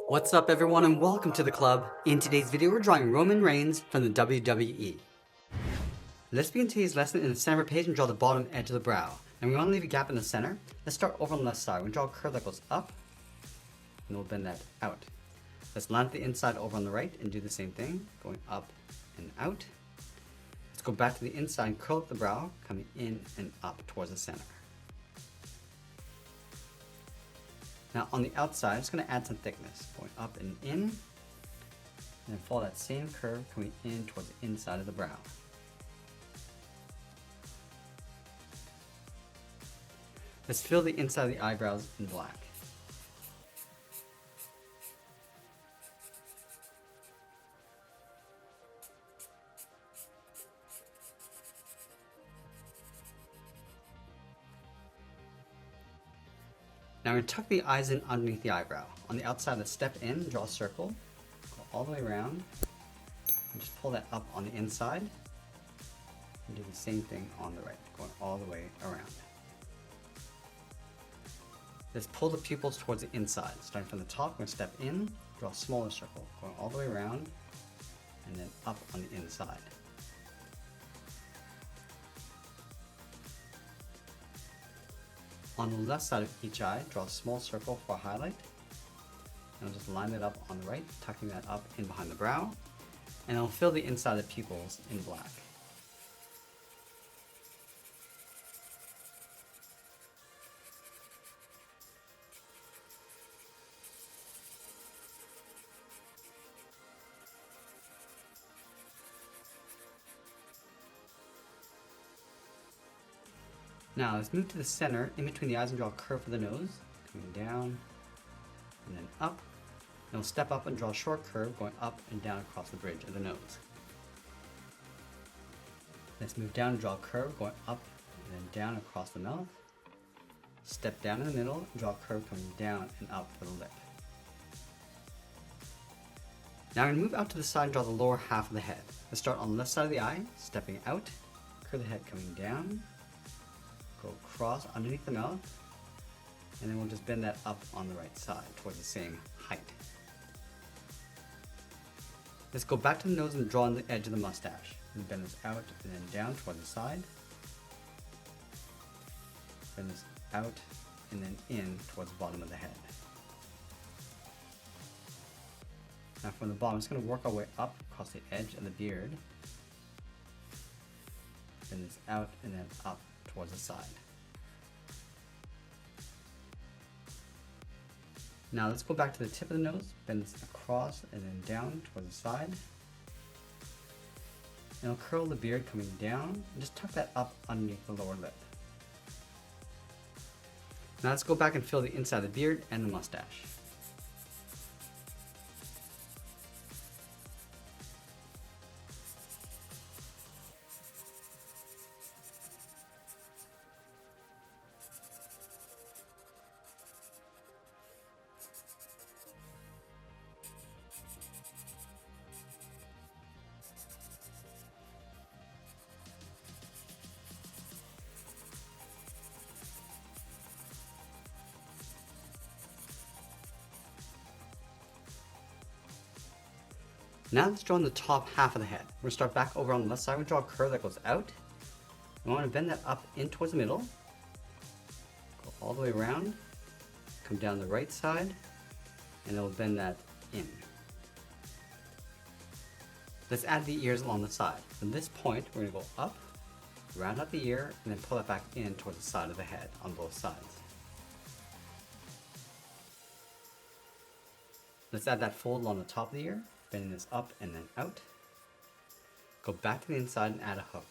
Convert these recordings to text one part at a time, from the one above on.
What's up everyone and welcome to the club. In today's video we're drawing Roman Reigns from the WWE. Let's begin today's lesson in the center of the page and draw the bottom edge of the brow. And we want to leave a gap in the center. Let's start over on the left side. We're going to draw a curve that goes up and we'll bend that out. Let's line up the inside over on the right and do the same thing, going up and out. Let's go back to the inside and curl up the brow, coming in and up towards the center. Now on the outside, I'm just going to add some thickness, going up and in, and then follow that same curve coming in towards the inside of the brow. Let's fill the inside of the eyebrows in black. Now we're going to tuck the eyes in underneath the eyebrow. On the outside, let's step in, draw a circle, go all the way around, and just pull that up on the inside, and do the same thing on the right, going all the way around. Let's pull the pupils towards the inside. Starting from the top, we're going to step in, draw a smaller circle, going all the way around, and then up on the inside. On the left side of each eye, draw a small circle for a highlight. And I'll just line it up on the right, tucking that up in behind the brow. And I'll fill the inside of the pupils in black. Now let's move to the center, in between the eyes, and draw a curve for the nose, coming down and then up. And we'll step up and draw a short curve going up and down across the bridge of the nose. Let's move down and draw a curve going up and then down across the mouth. Step down in the middle and draw a curve coming down and up for the lip. Now I'm going to move out to the side and draw the lower half of the head. Let's start on the left side of the eye, stepping out, curve the head coming down, go across underneath the mouth, and then we'll just bend that up on the right side towards the same height. Let's go back to the nose and draw on the edge of the mustache. And bend this out and then down towards the side. Bend this out and then in towards the bottom of the head. Now from the bottom, I'm just going to work our way up across the edge of the beard. Bend this out and then up towards the side. Now let's go back to the tip of the nose, bend this across and then down towards the side. And I'll curl the beard coming down and just tuck that up underneath the lower lip. Now let's go back and fill the inside of the beard and the mustache. Now let's draw on the top half of the head. We're going to start back over on the left side. We draw a curve that goes out. We want to bend that up in towards the middle. Go all the way around. Come down the right side. And then we'll bend that in. Let's add the ears along the side. From this point, we're going to go up, round out the ear, and then pull that back in towards the side of the head on both sides. Let's add that fold along the top of the ear. Bending this up and then out. Go back to the inside and add a hook.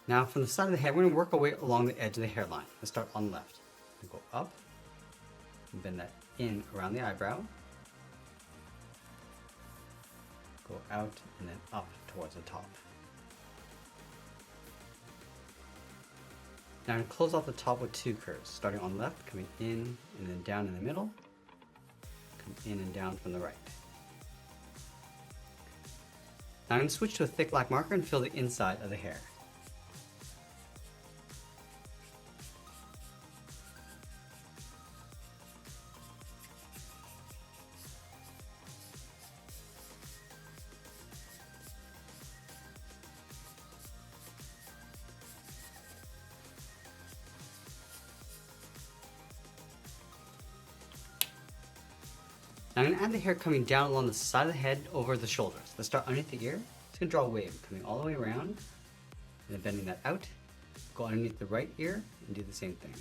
Now from the side of the head, we're going to work our way along the edge of the hairline. Let's start on the left. Go up, and bend that in around the eyebrow. Go out and then up towards the top. Now I'm going to close off the top with two curves, starting on the left, coming in and then down in the middle, come in and down from the right. Now I'm going to switch to a thick black marker and fill the inside of the hair. Now I'm going to add the hair coming down along the side of the head over the shoulders. Let's start underneath the ear. Just going to draw a wave coming all the way around, and then bending that out. Go underneath the right ear and do the same thing.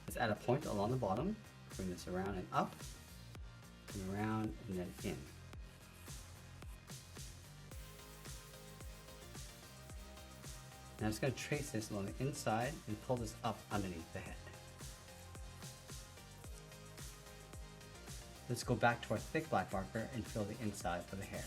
Let's add a point along the bottom. Bring this around and up, come around and then in. Now I'm just going to trace this along the inside and pull this up underneath the head. Let's go back to our thick black marker and fill the inside of the hair.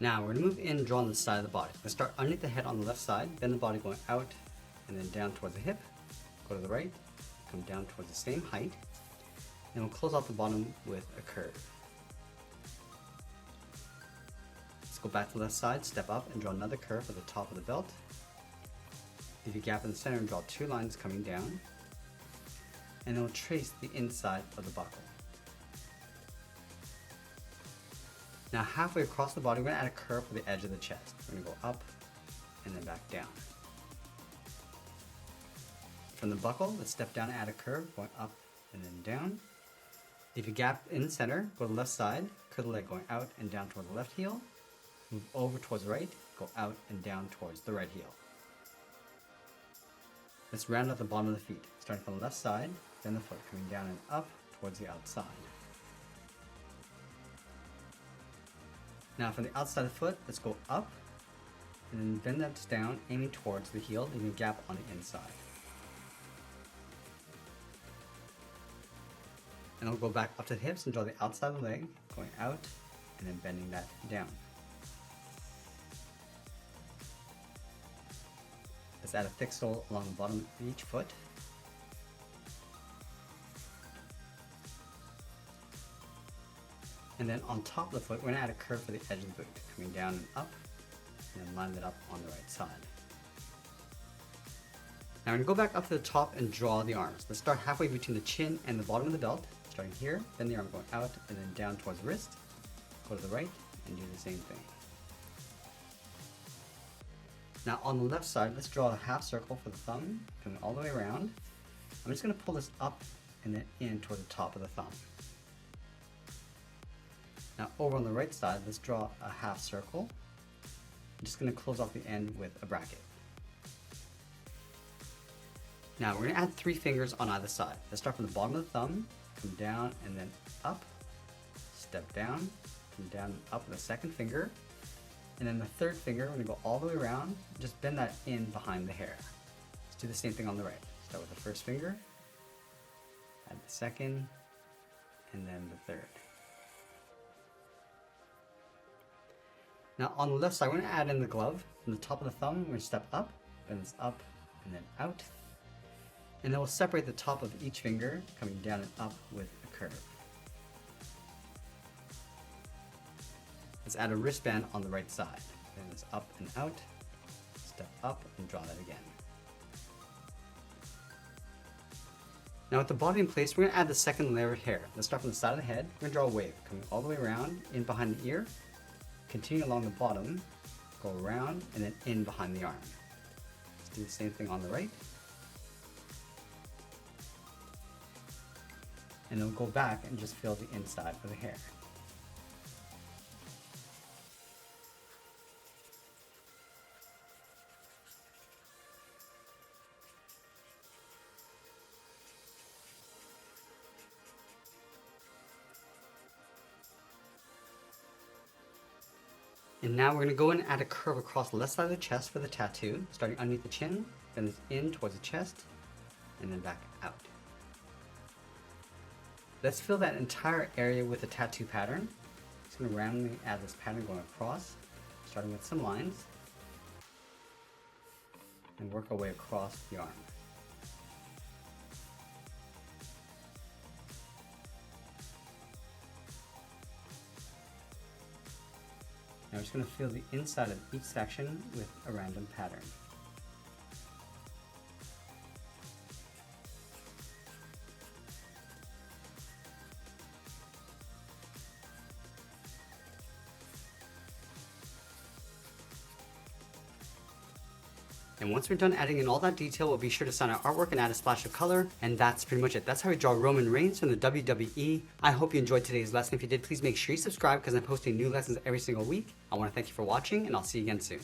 Now we're going to move in and draw on the side of the body. Let's start underneath the head on the left side, bend the body going out and then down towards the hip, go to the right, come down towards the same height, and we'll close off the bottom with a curve. Let's go back to the left side, step up and draw another curve at the top of the belt. Leave a gap in the center and draw two lines coming down, and then we'll trace the inside of the buckle. Now halfway across the body, we're going to add a curve for the edge of the chest. We're going to go up and then back down. From the buckle, let's step down and add a curve, going up and then down. Leave a gap in the center, go to the left side, curl the leg going out and down toward the left heel. Move over towards the right, go out and down towards the right heel. Let's round out the bottom of the feet, starting from the left side, then the foot coming down and up towards the outside. Now from the outside of the foot, let's go up and then bend that down, aiming towards the heel, leaving a gap on the inside. And I'll go back up to the hips and draw the outside of the leg, going out and then bending that down. Let's add a thick sole along the bottom of each foot. And then on top of the foot, we're going to add a curve for the edge of the boot, coming down and up, and then line that up on the right side. Now we're going to go back up to the top and draw the arms. Let's start halfway between the chin and the bottom of the belt, starting here, then the arm going out and then down towards the wrist, go to the right, and do the same thing. Now on the left side, let's draw a half circle for the thumb, coming all the way around. I'm just going to pull this up and then in toward the top of the thumb. Now over on the right side, let's draw a half circle. I'm just going to close off the end with a bracket. Now we're going to add 3 fingers on either side. Let's start from the bottom of the thumb, come down and then up, step down, come down and up with a second finger. And then the third finger, we're going to go all the way around, just bend that in behind the hair. Let's do the same thing on the right. Start with the first finger, add the second, and then the third. Now on the left side, we're going to add in the glove. From the top of the thumb, we're going to step up, bend this up, and then out. And then we'll separate the top of each finger, coming down and up with a curve. Let's add a wristband on the right side. Bend this up and out, step up and draw that again. Now with the body in place, we're going to add the second layer of hair. Let's start from the side of the head. We're going to draw a wave, coming all the way around, in behind the ear, continue along the bottom, go around, and then in behind the arm. Let's do the same thing on the right. And then we'll go back and just fill the inside of the hair. And now we're going to go in and add a curve across the left side of the chest for the tattoo, starting underneath the chin, then it's in towards the chest, and then back out. Let's fill that entire area with a tattoo pattern. Just going to randomly add this pattern going across, starting with some lines, and work our way across the arm. Now we're just going to fill the inside of each section with a random pattern. And once we're done adding in all that detail, we'll be sure to sign our artwork and add a splash of color. And that's pretty much it. That's how we draw Roman Reigns from the WWE. I hope you enjoyed today's lesson. If you did, please make sure you subscribe because I'm posting new lessons every single week. I want to thank you for watching, and I'll see you again soon.